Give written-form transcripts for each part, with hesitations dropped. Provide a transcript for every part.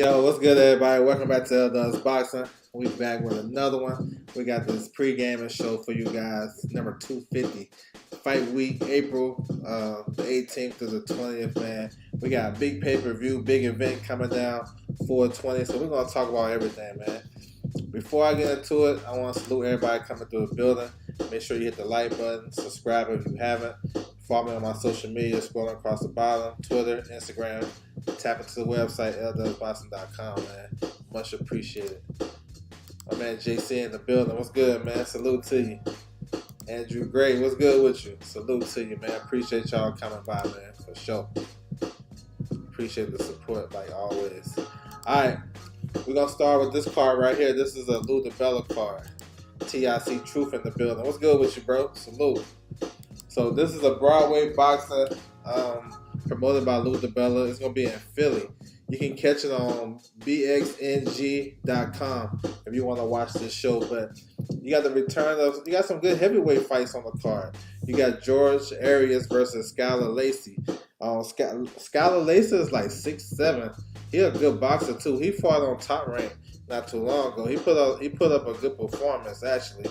Yo, what's good, everybody? Welcome back to Does Boxing. We back with another one. We got this pre-gaming show for you guys, number 250. Fight week, April the 18th to the 20th, man. We got a big pay-per-view, big event coming down, 420. So we're going to talk about everything, man. Before I get into it, I want to salute everybody coming through the building. Make sure you hit the like button, subscribe if you haven't. Follow me on my social media, scrolling across the bottom, Twitter, Instagram. Tap into the website, ldusboxing.com, man. Much appreciated. My man JC in the building. What's good, man? Salute to you. Andrew Gray, what's good with you? Salute to you, man. Appreciate y'all coming by, man, for sure. Appreciate the support, like always. All right, we're going to start with this card right here. This is a Lou DiBella card. TIC Truth in the building. What's good with you, bro? Salute. So this is a Broadway boxer promoted by Lou DiBella. It's going to be in Philly. You can catch it on bxng.com if you want to watch this show. But you got the return of, you got some good heavyweight fights on the card. You got George Arias versus Skylar Lacey. Skylar Lacey is like 6'7". He a good boxer too. He fought on Top Rank not too long ago. He put up a good performance actually.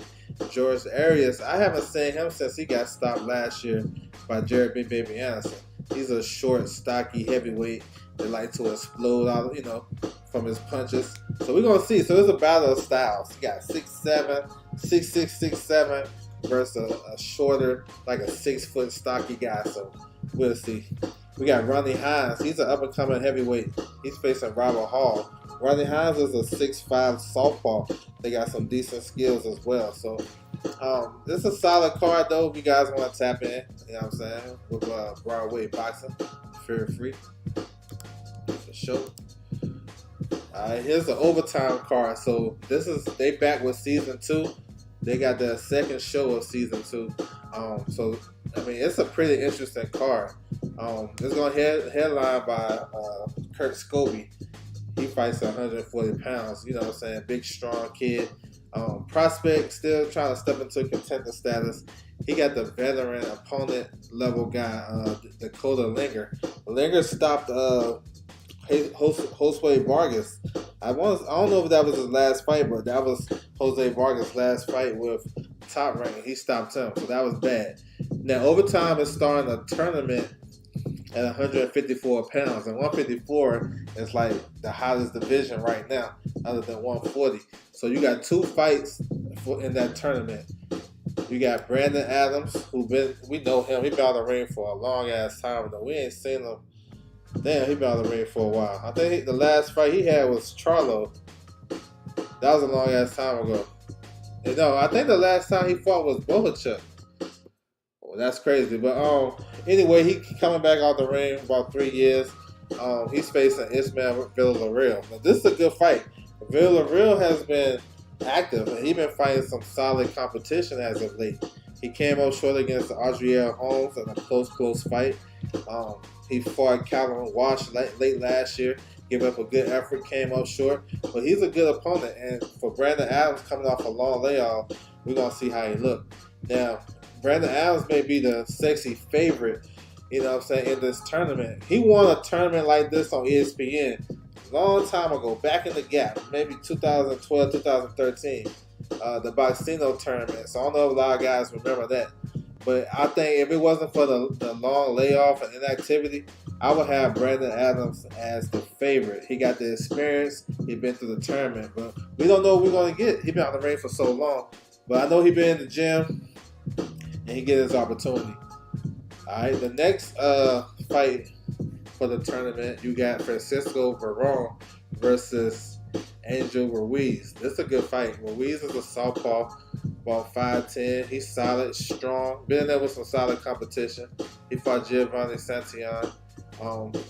George Arias, I haven't seen him since he got stopped last year by Jared Big Baby Anderson. He's a short, stocky heavyweight that like to explode out, from his punches. So we're gonna see. So it's a battle of styles. You got 6'7", 6'6", 6'7", versus a shorter, like a 6-foot stocky guy. So we'll see. We got Ronnie Hines. He's an up-and-coming heavyweight. He's facing Robert Hall. Ronnie Hines is a 6'5" southpaw. They got some decent skills as well. So this is a solid card, though, if you guys want to tap in. You know what I'm saying? With Broadway boxing. Fear free. For sure. All right, here's the overtime card. So they back with season 2. They got the second show of season 2. So I mean, it's a pretty interesting card. It's going to headline by Kurt Scobie. He fights 140 pounds. You know what I'm saying? Big, strong kid. Prospect, still trying to step into contender status. He got the veteran opponent level guy, Dakota Linger. Linger stopped Jose Vargas. I don't know if that was his last fight, but that was Jose Vargas' last fight with Top Rank. He stopped him, so that was bad. Now, overtime is starting a tournament at 154 pounds, and 154 is like the hottest division right now, other than 140. So you got 2 fights in that tournament. You got Brandon Adams, we know him. He been on the ring for a long ass time, though we ain't seen him. Damn, he been on the ring for a while. I think the last fight he had was Charlo. That was a long ass time ago. And no, I think the last time he fought was Bohachuk. Well, that's crazy. But anyway, he coming back out the ring about 3 years. He's facing Ismael Villarreal. Now, this is a good fight. Villarreal has been active, and he's been fighting some solid competition as of late. He came up short against Adriel Holmes in a close fight. He fought Calvin Walsh late last year. Gave up a good effort, came up short. But he's a good opponent. And for Brandon Adams coming off a long layoff, we're going to see how he looks. Now, Brandon Adams may be the sexy favorite, in this tournament. He won a tournament like this on ESPN a long time ago, back in the gap, maybe 2012, 2013, the Boxino tournament. So I don't know if a lot of guys remember that. But I think if it wasn't for the long layoff and inactivity, I would have Brandon Adams as the favorite. He got the experience. He's been through the tournament. But we don't know what we're going to get. He's been on the ring for so long. But I know he's been in the gym, and he gets his opportunity. All right, the next fight for the tournament, you got Francisco Verón versus Angel Ruiz. This is a good fight. Ruiz is a southpaw, about 5'10". He's solid, strong. Been in there with some solid competition. He fought Giovanni Santillan.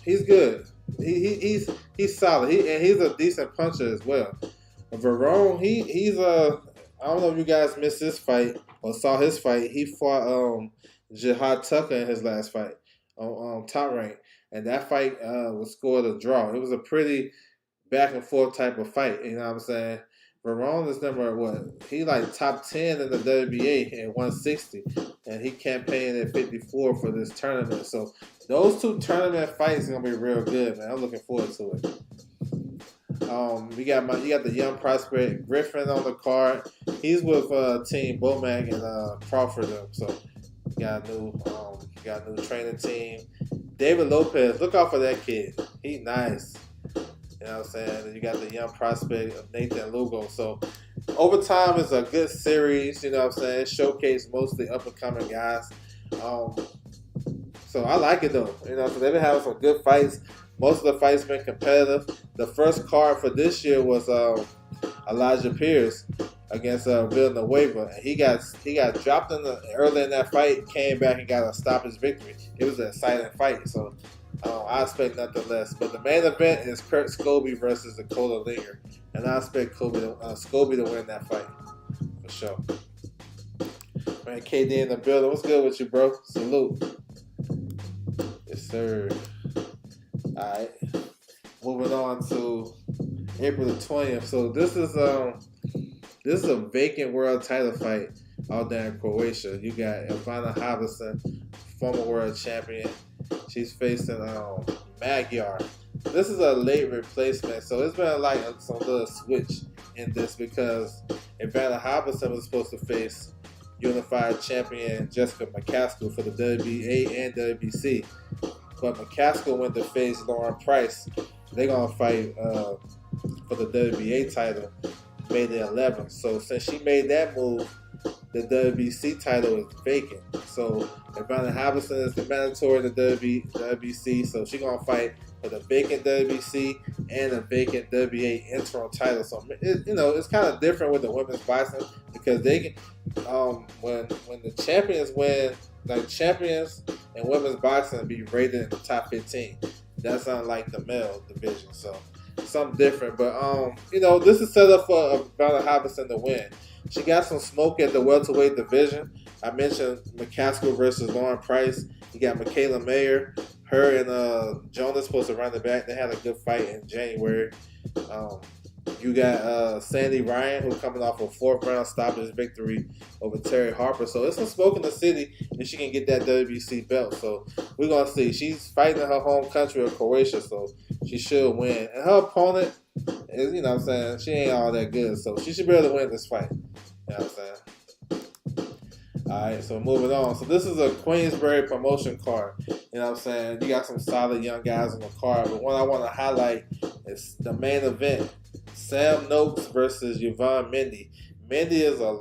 He's good. He's solid. He's a decent puncher as well. Verón, he's I don't know if you guys missed this fight or saw his fight. He fought Jihad Tucker in his last fight on Top Rank. And that fight was scored a draw. It was a pretty back and forth type of fight. You know what I'm saying? Verón is he like top 10 in the WBA at 160. And he campaigned at 54 for this tournament. So those 2 tournament fights are going to be real good, man. I'm looking forward to it. You got the young prospect Griffin on the card. He's with Team Bomac and Crawford. So got a new training team. David Lopez, look out for that kid. He nice. You know what I'm saying? And you got the young prospect of Nathan Lugo. So Overtime is a good series. You know what I'm saying? It showcased mostly up and coming guys. Um, so I like it though. You know, so they've been having some good fights. Most of the fights been competitive. The first card for this year was Elijah Pierce against Villanueva, and he got dropped early in that fight. Came back and got a stoppage victory. It was an exciting fight. So I expect nothing less. But the main event is Kurt Scobie versus Dakota Linger, and I expect Scobie to win that fight for sure. Man, KD in the building. What's good with you, bro? Salute. Yes, sir. All right. Moving on to April the 20th. So this is a vacant world title fight out there in Croatia. You got Ivana Harbison, former world champion. She's facing Magyar. This is a late replacement, so it's been like some little switch in this because Ivana Harbison was supposed to face unified champion Jessica McCaskill for the WBA and WBC. But McCaskill went to face Lauren Price. They're going to fight for the WBA title May the 11th. So since she made that move, the WBC title is vacant. So Ivana Harbison is the mandatory in the WBC. So she's going to fight for the vacant WBC and the vacant WBA interim title. So, it's kind of different with the women's boxing because they can, when the champions win, like champions in women's boxing be rated in the top 15. That's unlike the male division. So something different. But, this is set up for Ivana Harbison to win. She got some smoke at the welterweight division. I mentioned McCaskill versus Lauren Price. You got Michaela Mayer. Her and Jonas supposed to run the back. They had a good fight in January. You got Sandy Ryan, who's coming off a 4th round stoppage victory over Terry Harper. So it's some smoke in the city if she can get that WBC belt. So we're going to see. She's fighting in her home country of Croatia, so she should win. And her opponent is, she ain't all that good. So she should be able to win this fight. You know what I'm saying? All right, so moving on. So this is a Queensberry promotion card. You know what I'm saying? You got some solid young guys on the card. But one I want to highlight is the main event. Sam Noakes versus Yvonne Mendy. Mendy is a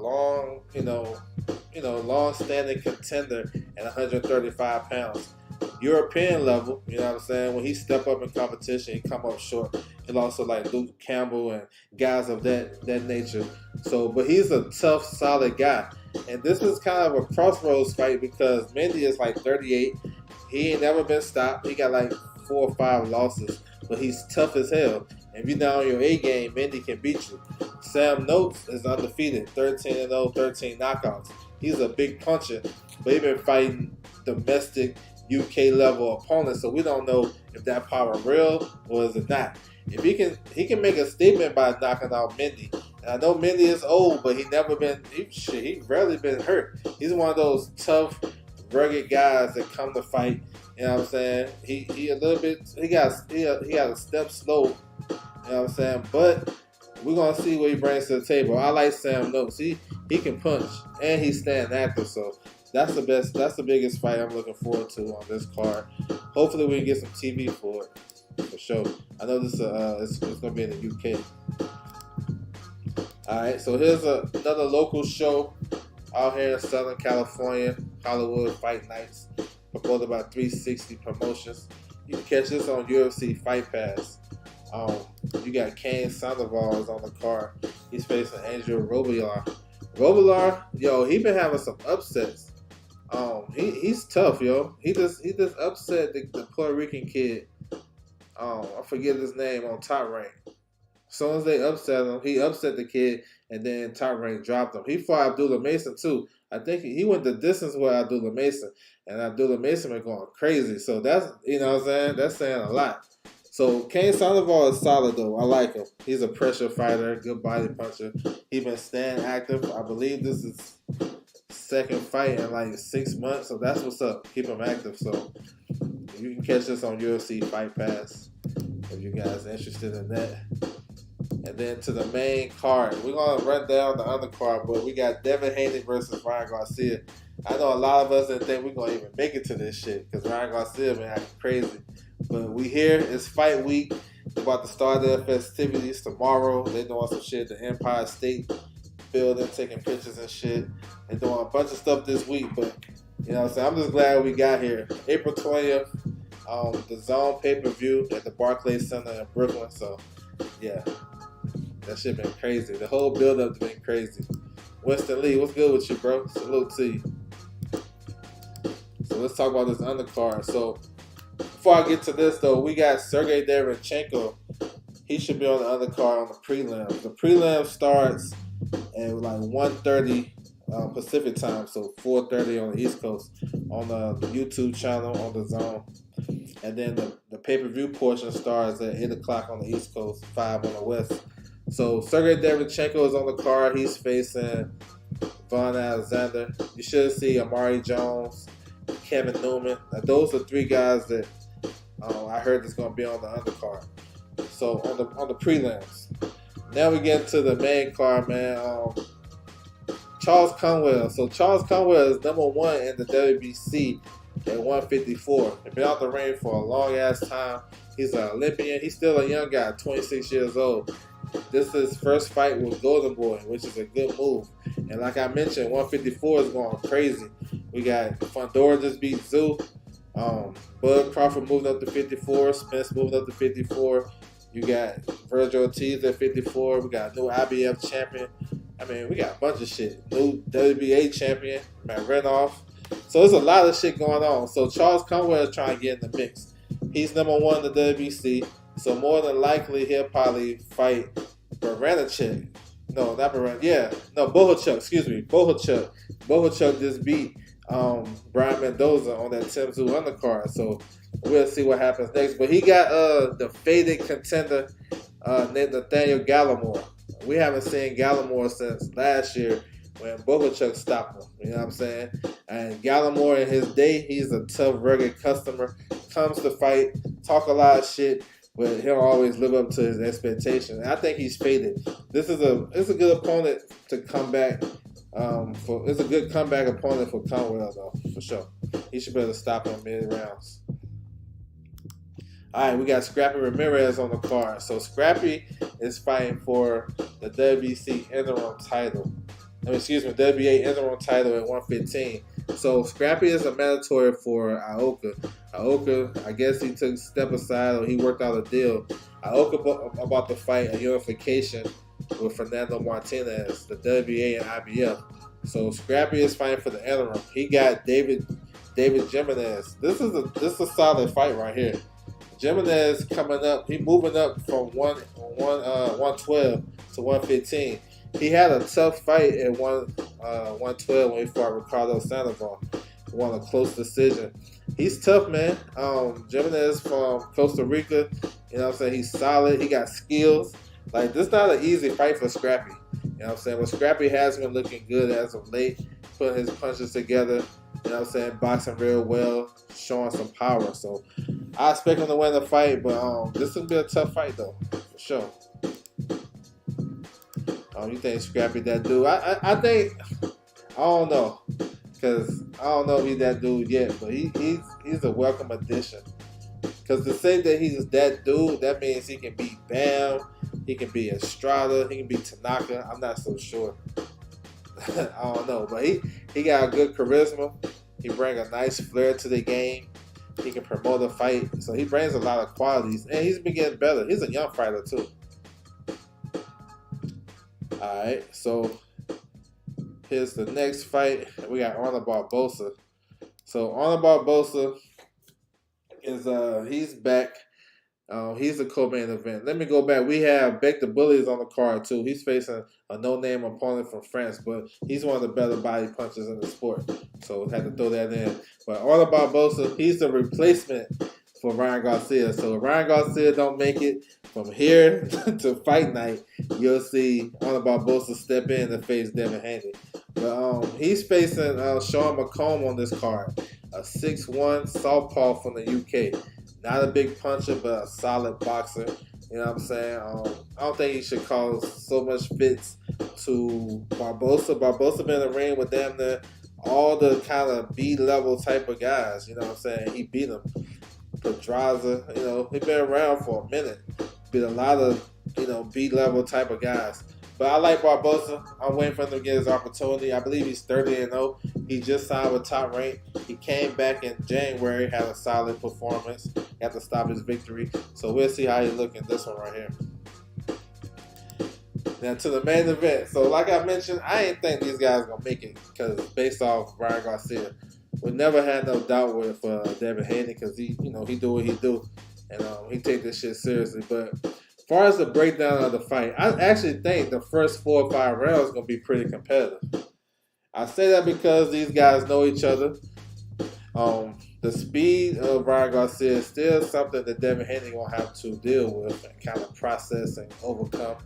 long-standing contender at 135 pounds. European level, you know what I'm saying? When he step up in competition, he come up short. He'll also like Luke Campbell and guys of that nature. So, but he's a tough, solid guy. And this is kind of a crossroads fight because Mendy is like 38. He ain't never been stopped. He got like 4 or 5 losses, but he's tough as hell. If you're down on your A game, Mendy can beat you. Sam Noakes is undefeated, 13-0, 13 knockouts. He's a big puncher, but he's been fighting domestic UK level opponents, so we don't know if that power real or is it not. If he can make a statement by knocking out Mendy. And I know Mendy is old, but he rarely been hurt. He's one of those tough, rugged guys that come to fight. You know what I'm saying? He a little bit. He got a step slow. You know what I'm saying? But we're gonna see what he brings to the table. I like Sam Noakes. He can punch and he's staying active. So that's the best. That's the biggest fight I'm looking forward to on this card. Hopefully we can get some TV for it for sure. I know this it's gonna be in the UK. All right, so here's another local show out here in Southern California, Hollywood Fight Nights, promoted by 360 Promotions. You can catch this on UFC Fight Pass. You got Kane Sandoval is on the card. He's facing Andrew Robillard. Robillard, he been having some upsets. He's tough, yo. He just upset the Puerto Rican kid. I forget his name on Top Rank. As soon as they upset him, he upset the kid, and then Top Rank dropped him. He fought Abdullah Mason too. I think he went the distance with Abdullah Mason, and Abdullah Mason been going crazy. So that's what I'm saying. That's saying a lot. So Kane Sandoval is solid though. I like him. He's a pressure fighter, good body puncher. He's been staying active. I believe this is second fight in like 6 months. So that's what's up. Keep him active. So you can catch this on UFC Fight Pass if you guys are interested in that. And then to the main card, we're gonna run down the undercard, but we got Devin Haney versus Ryan Garcia. I know a lot of us didn't think we're gonna even make it to this shit because Ryan Garcia been acting crazy. But we here. It's fight week. We're about to start their festivities tomorrow. They're doing some shit at the Empire State Building, taking pictures and shit. They're doing a bunch of stuff this week, but you know what I'm saying? I'm just glad we got here. April 20th, the Zone pay-per-view at the Barclays Center in Brooklyn. So, yeah, that shit been crazy. The whole build-up's been crazy. Winston Lee, what's good with you, bro? Salute to you. So let's talk about this undercard. So before I get to this, though, we got Sergey Derevyanchenko. He should be on the undercard on the prelims. The prelim starts at like 1:30 Pacific time, so 4:30 on the East Coast on the YouTube channel on the Zone. And then the pay-per-view portion starts at 8 o'clock on the East Coast, 5 on the West. So Sergey Derevyanchenko is on the card. He's facing Von Alexander. You should see Amari Jones, Kevin Newman. Now, those are 3 guys that I heard is going to be on the undercard. So on the prelims. Now we get to the main card, man. Charles Conwell. So Charles Conwell is number 1 in the WBC at 154. He's been out the ring for a long ass time. He's an Olympian. He's still a young guy, 26 years old. This is his first fight with Golden Boy, which is a good move. And like I mentioned, 154 is going crazy. We got Fundora just beat Zoo. Bud Crawford moved up to 54. Spence moved up to 54. You got Virgil Ortiz at 54. We got a new IBF champion. I mean, we got a bunch of shit. New WBA champion, Matt Renoff. So there's a lot of shit going on. So Charles Conwell is trying to get in the mix. He's number 1 in the WBC. So more than likely, he'll probably fight Baranchyk. No, not Baranchyk. Yeah, no, Bohachuk. Excuse me, Bohachuk. Bohachuk just beat Brian Mendoza on that Tim Tszyu undercard. So we'll see what happens next. But he got the faded contender named Nathaniel Gallimore. We haven't seen Gallimore since last year when Bohachuk stopped him. You know what I'm saying? And Gallimore in his day, he's a tough, rugged customer. Comes to fight, talk a lot of shit, but he'll always live up to his expectations. And I think he's faded. It's a good opponent to come back. It's a good comeback opponent for Conwell, though, for sure. He should be able to stop him mid rounds. All right, we got Scrappy Ramirez on the card. So Scrappy is fighting for the WBC interim title. WBA interim title at 115. So Scrappy is a mandatory for Ioka. Ioka, I guess he took a step aside or he worked out a deal. Ioka about to fight a unification with Fernando Martinez, the WBA and IBF. So Scrappy is fighting for the interim. He got David Jimenez. This is a solid fight right here. Jimenez coming up. He moving up from 112 to 115. He had a tough fight at 112 when he fought Ricardo Sandoval. Won a close decision. He's tough, man. Jimenez from Costa Rica. You know what I'm saying? He's solid. He got skills. Like, this is not an easy fight for Scrappy. You know what I'm saying? But Scrappy has been looking good as of late, putting his punches together. You know what I'm saying? Boxing real well, showing some power. So I expect him to win the fight, but this will be a tough fight, though, for sure. You think Scrappy that dude? I think, I don't know, because I don't know if he's that dude yet, but he's a welcome addition. Because to say that he's that dude, that means he can beat Bam, he can beat Estrada, he can beat Tanaka. I'm not so sure. I don't know, but he got a good charisma. He brings a nice flair to the game. He can promote a fight, so he brings a lot of qualities, and he's been getting better. He's a young fighter too. Alright, so here's the next fight. We got Arnold Barboza. So Arnold Barboza is he's back. He's the co-main event. Let me go back. We have Beck the Bullies on the card too. He's facing a no-name opponent from France, but he's one of the better body punchers in the sport. So had to throw that in. But Arnold Barboza, he's the replacement for Ryan Garcia. So if Ryan Garcia don't make it from here to fight night, you'll see Arnold Barboza step in and face Devin Haney. But he's facing Sean McComb on this card, a 6'1" southpaw from the UK. Not a big puncher, but a solid boxer. You know what I'm saying? I don't think he should cause so much fits to Barbosa. Barbosa been in the ring with damn near all the kind of B level type of guys. You know what I'm saying? He beat him. Pedraza, he been around for a minute. Beat a lot of, B level type of guys. But I like Barbosa. I'm waiting for him to get his opportunity. I believe he's 30-0. He just signed with Top Rank. He came back in January, had a solid performance. Had to stop his victory. So we'll see how he look in this one right here. Now to the main event. So like I mentioned, I didn't think these guys gonna make it because based off Ryan Garcia, we never had no doubt with Devin Haney because he do what he do, and he take this shit seriously. But as far as the breakdown of the fight, I actually think the first 4 or 5 rounds gonna be pretty competitive. I say that because these guys know each other. The speed of Ryan Garcia is still something that Devin Haney gonna have to deal with and kind of process and overcome.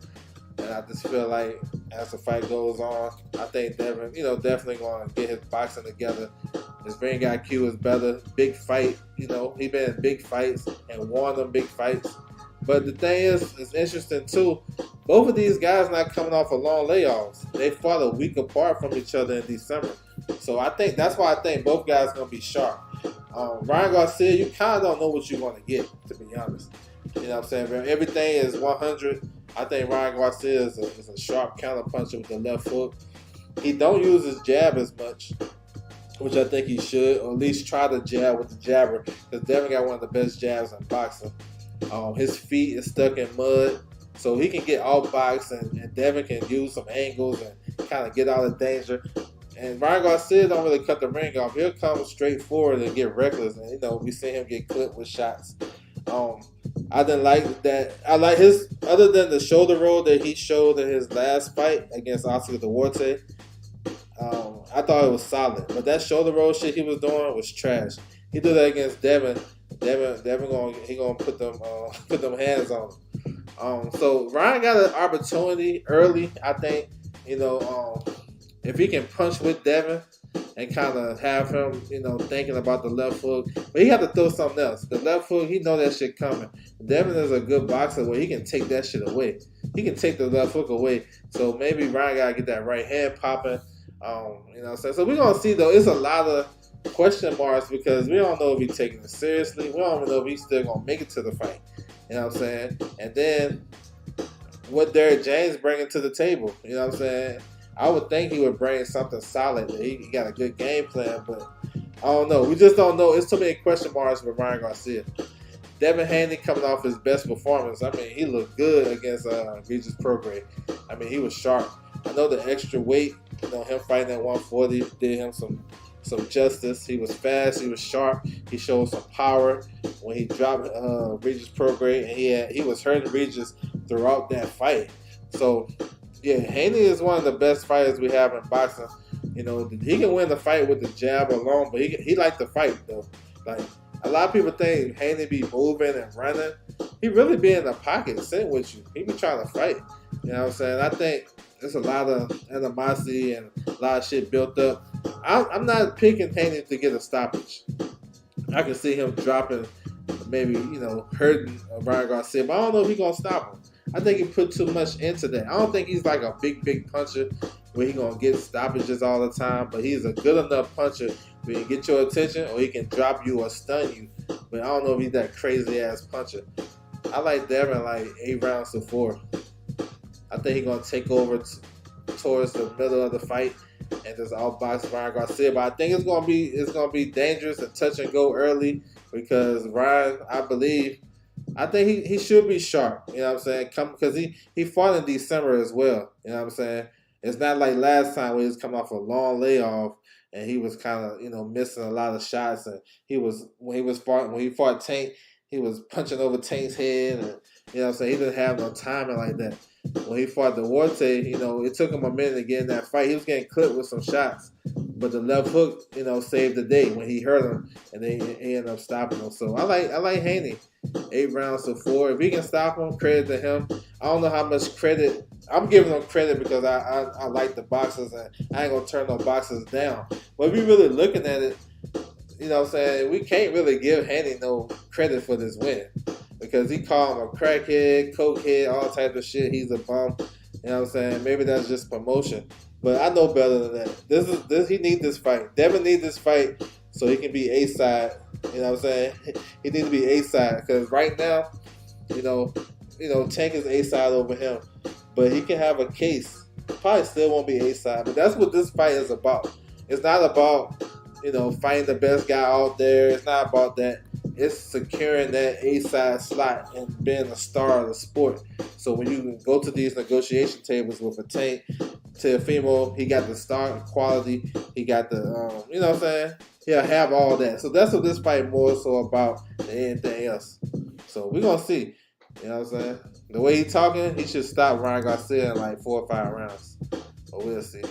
And I just feel like as the fight goes on, I think Devin, definitely going to get his boxing together. His ring IQ is better. Big fight, he been in big fights and won them big fights. But the thing is, it's interesting too. Both of these guys not coming off of long layoffs. They fought a week apart from each other in December. So I think that's why I think both guys going to be sharp. Ryan Garcia, you kind of don't know what you're going to get, to be honest. You know what I'm saying? Everything is 100. I think Ryan Garcia is a sharp counterpuncher with the left hook. He don't use his jab as much, which I think he should, or at least try to jab with the jabber, because Devin got one of the best jabs in boxing. His feet is stuck in mud, so he can get outboxed, and Devin can use some angles and kind of get out of danger. And Ryan Garcia don't really cut the ring off. He'll come straight forward and get reckless, and we see him get clipped with shots. I didn't like that. I like his, other than the shoulder roll that he showed in his last fight against Oscar Duarte. I thought it was solid, but that shoulder roll shit he was doing was trash. He did that against Devin. Devin gonna put them hands on him. So Ryan got an opportunity early. I think if he can punch with Devin and kind of have him, thinking about the left hook. But he had to throw something else. The left hook, he know that shit coming. Devin is a good boxer where he can take that shit away. He can take the left hook away. So maybe Ryan got to get that right hand popping. So we're going to see, though. It's a lot of question marks because we don't know if he's taking it seriously. We don't even know if he's still going to make it to the fight. You know what I'm saying? And then what Derrick James bringing to the table. You know what I'm saying? I would think he would bring something solid. He got a good game plan, but I don't know. We just don't know. It's too many question marks with Ryan Garcia. Devin Haney coming off his best performance. I mean, he looked good against Regis Prograis. I mean, he was sharp. I know the extra weight, him fighting at 140 did him some justice. He was fast. He was sharp. He showed some power when he dropped Regis Prograis, and he was hurting Regis throughout that fight. So, yeah, Haney is one of the best fighters we have in boxing. He can win the fight with the jab alone, but he like to fight, though. Like, a lot of people think Haney be moving and running. He really be in the pocket, sitting with you. He be trying to fight. You know what I'm saying? I think there's a lot of animosity and a lot of shit built up. I'm not picking Haney to get a stoppage. I can see him dropping, maybe, hurting Ryan Garcia, but I don't know if he's going to stop him. I think he put too much into that. I don't think he's like a big puncher where he's going to get stoppages all the time, but he's a good enough puncher where he can get your attention or he can drop you or stun you. But I don't know if he's that crazy-ass puncher. I like Devin like 8 rounds to 4. I think he's going to take over towards the middle of the fight and just outbox Ryan Garcia. But I think it's going to be dangerous and touch and go early because Ryan, I think he should be sharp. You know what I'm saying? Because he fought in December as well. You know what I'm saying? It's not like last time where he was coming off a long layoff and he was kind of missing a lot of shots. And when he fought Tank, he was punching over Tank's head, and you know what I'm saying, he didn't have no timing like that. When he fought Duarte, it took him a minute to get in that fight. He was getting clipped with some shots, but the left hook, saved the day when he hurt him, and then he ended up stopping him. So I like Haney, 8 rounds to 4. If he can stop him, credit to him. I don't know how much credit I'm giving him credit because I like the boxers and I ain't gonna turn no boxers down. But if we really looking at it, you know what I'm saying, we can't really give Haney no credit for this win. because he called him a crackhead, cokehead, all type of shit. He's a bum. You know what I'm saying? Maybe that's just promotion. But I know better than that. This he needs this fight. Devin needs this fight so he can be A side. You know what I'm saying? He needs to be A side because right now, you know, Tank is A side over him, but he can have a case. Probably still won't be A side, but that's what this fight is about. It's not about fighting the best guy out there. It's not about that. It's securing that A side slot and being a star of the sport. So when you go to these negotiation tables with a Tank, Teofimo, he got the star quality. He got the, you know what I'm saying? He'll have all that. So that's what this fight more so about than anything else. So we're going to see. You know what I'm saying? The way he's talking, he should stop Ryan Garcia in like 4 or 5 rounds. But we'll see.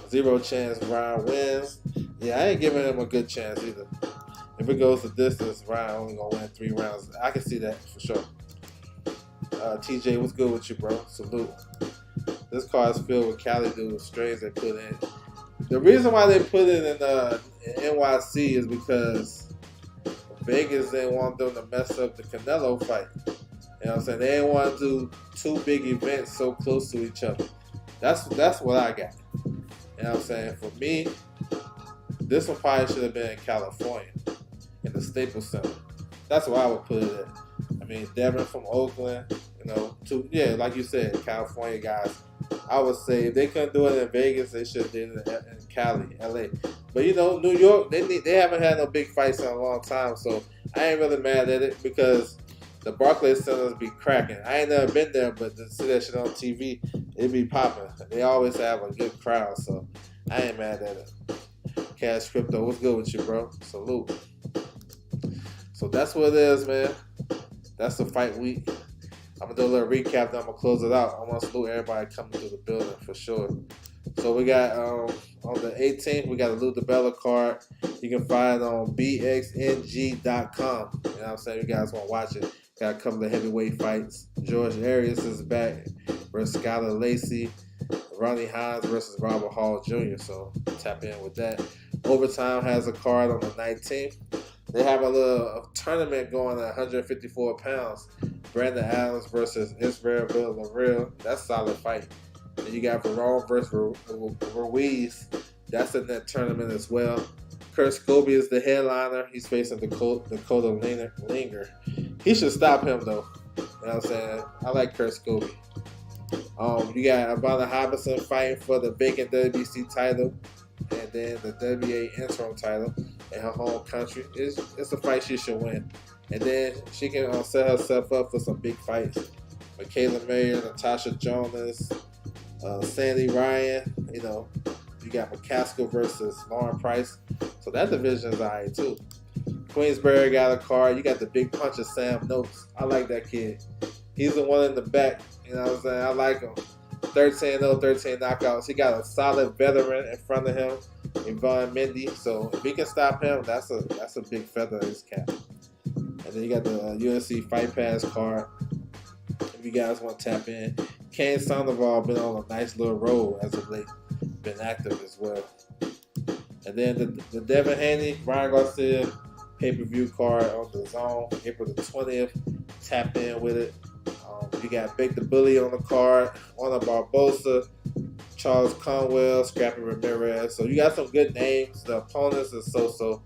0 chance Ryan wins. Yeah, I ain't giving him a good chance either. If it goes the distance, Ryan only going to win 3 rounds. I can see that for sure. TJ, what's good with you, bro? Salute. This card is filled with Cali dudes, strains they put in. The reason why they put it in NYC is because Vegas didn't want them to mess up the Canelo fight. You know what I'm saying? They didn't want to do 2 big events so close to each other. That's what I got. You know what I'm saying? For me, this one probably should have been in California, in the Staples Center. That's where I would put it at. I mean, Devin from Oakland, like you said, California guys. I would say if they couldn't do it in Vegas, they should have did it in Cali, LA. But New York, they haven't had no big fights in a long time, so I ain't really mad at it because the Barclays Centers be cracking. I ain't never been there, but to see that shit on TV, it be popping. They always have a good crowd, so I ain't mad at it. Cash Crypto, what's good with you, bro? Salute. So that's what it is, man. That's the fight week. I'm going to do a little recap, then I'm going to close it out. I want to salute everybody coming through the building for sure. So we got, on the 18th, we got a Lou DiBella card. You can find it on bxng.com. You know what I'm saying? You guys want to watch it. Got a couple of heavyweight fights. George Arias is back versus Skylar Lacey. Ronnie Hines versus Robert Hall Jr. So tap in with that. Overtime has a card on the 19th. They have a little tournament going at 154 pounds. Brandon Adams versus Israel Villarreal. That's a solid fight. Then you got Verone versus Ruiz. That's in that tournament as well. Kurt Scobie is the headliner. He's facing Dakota Linger. He should stop him, though. You know what I'm saying? I like Kurt Scobie. You got Ivana Hobson fighting for the vacant WBC title and then the WA interim title in her home country. It's a fight she should win. And then she can set herself up for some big fights. Michaela Mayer, Natasha Jonas, Sandy Ryan. You got McCaskill versus Lauren Price. So that division is alright too. Queensberry got a card. You got the big puncher Sam Noakes. I like that kid. He's the one in the back. You know what I'm saying? I like him. 13-0, 13 knockouts. He got a solid veteran in front of him, Yvonne Mendy. So if he can stop him, that's a big feather in his cap. And then you got the UFC Fight Pass card. If you guys want to tap in, Kane Sandoval been on a nice little roll as of late. Been active as well. And then the Devin Haney, Ryan Garcia pay-per-view card on the Zone, April the 20th. Tap in with it. You got Big the Bully on the card, Juana Barbosa, Charles Conwell, Scrappy Ramirez. So you got some good names. The opponents is so-so.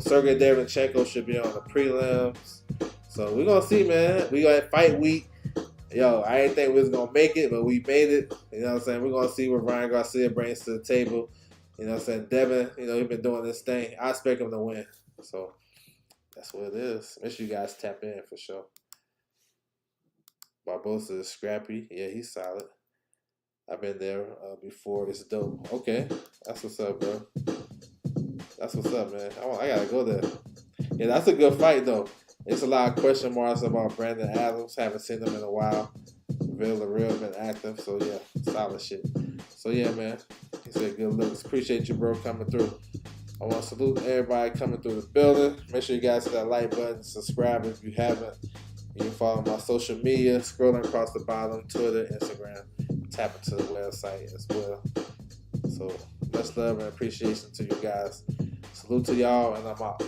Sergey Derevchenko should be on the prelims. So we're going to see, man. We got fight week. Yo, I didn't think we was going to make it, but we made it. You know what I'm saying? We're going to see what Ryan Garcia brings to the table. You know what I'm saying? Devin, he's been doing this thing. I expect him to win. So that's what it is. Make sure you guys tap in for sure. Barbosa is scrappy. Yeah, he's solid. I've been there before. It's dope. Okay. That's what's up, bro. That's what's up, man. I got to go there. Yeah, that's a good fight, though. It's a lot of question marks about Brandon Adams. Haven't seen him in a while. Villarreal been active. So, yeah, solid shit. So, yeah, man. He said good looks. Appreciate you, bro, coming through. I want to salute everybody coming through the building. Make sure you guys hit that like button. Subscribe if you haven't. You can follow my social media, scrolling across the bottom, Twitter, Instagram. Tap into the website as well. So much love and appreciation to you guys. Salute to y'all, and I'm out.